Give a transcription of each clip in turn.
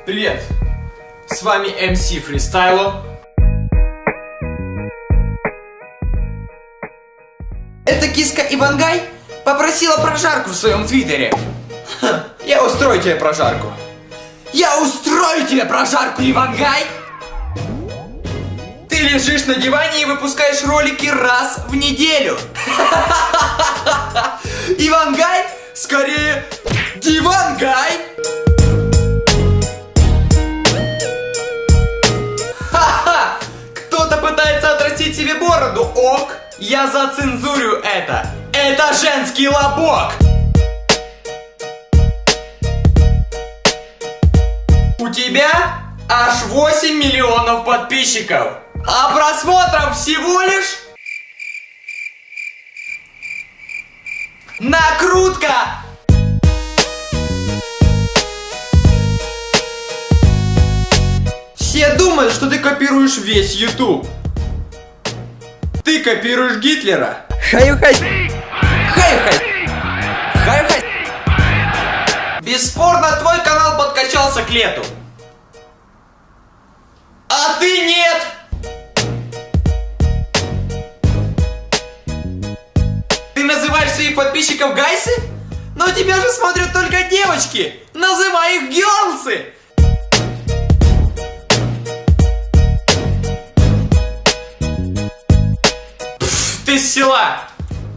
Привет! С вами MC Freestyle. Эта киска Ивангай попросила прожарку в своем твиттере. Я устрою тебе прожарку. Я устрою тебе прожарку, Ивангай! Ты лежишь на диване и выпускаешь ролики раз в неделю. Ивангай, скорее, Дивангай! Ха-ха! Кто-то пытается отрастить себе бороду. Ок, я зацензурю это. Это женский лобок. У тебя аж 8 миллионов подписчиков. А просмотров всего лишь... Накрутка! Все думают, что ты копируешь весь YouTube. Ты копируешь Гитлера. Хай-хай. Хай-хай. Хай-хай. Бесспорно, твой канал подкачался к лету. А ты нет. Ты называешь своих подписчиков гайсы? Но тебя же смотрят только девочки. Называй их гёрлсы. Ты с села.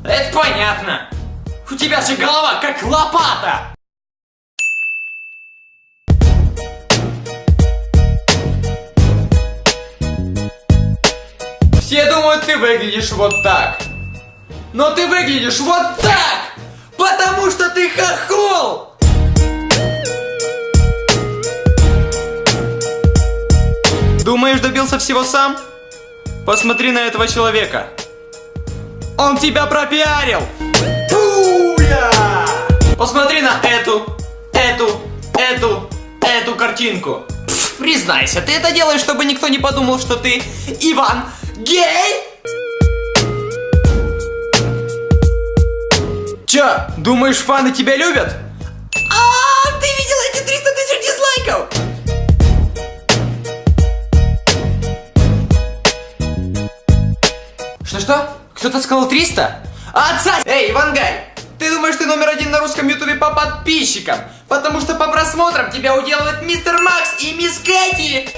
Это понятно. У тебя же голова как лопата. Все думают, ты выглядишь вот так. Но ты выглядишь вот так! Потому что ты хохол! Думаешь, добился всего сам? Посмотри на этого человека. Он тебя пропиарил! Буя! Посмотри на эту картинку. Признайся, ты это делаешь, чтобы никто не подумал, что ты Иван гей? Чё, думаешь, фаны тебя любят? А, ты видел эти 300 тысяч дизлайков? Что? Кто-то сказал 300? Отца! Эй, Ивангай! Ты думаешь, ты номер один на русском ютубе по подписчикам? Потому что по просмотрам тебя уделывают Мистер Макс и Мисс Кэти!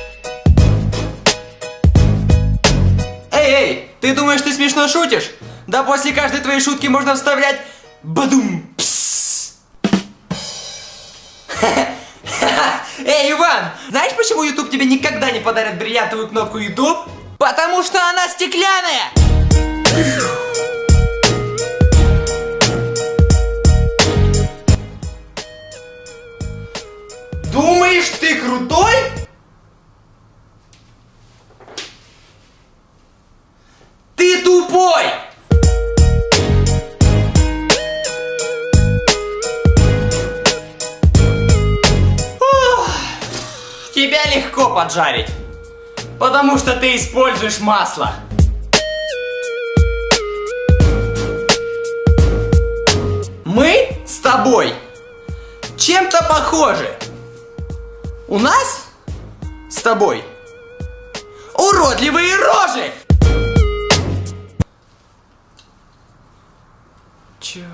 Эй, ты думаешь, ты смешно шутишь? Да после каждой твоей шутки можно вставлять бадум, пс. Эй, Иван, знаешь, почему YouTube тебе никогда не подарит бриллиантовую кнопку YouTube? Потому что она стеклянная! Думаешь, ты крутой? Ты тупой! Тебя легко поджарить, потому что ты используешь масло. Мы с тобой чем-то похожи. У нас с тобой уродливые рожи. Чё?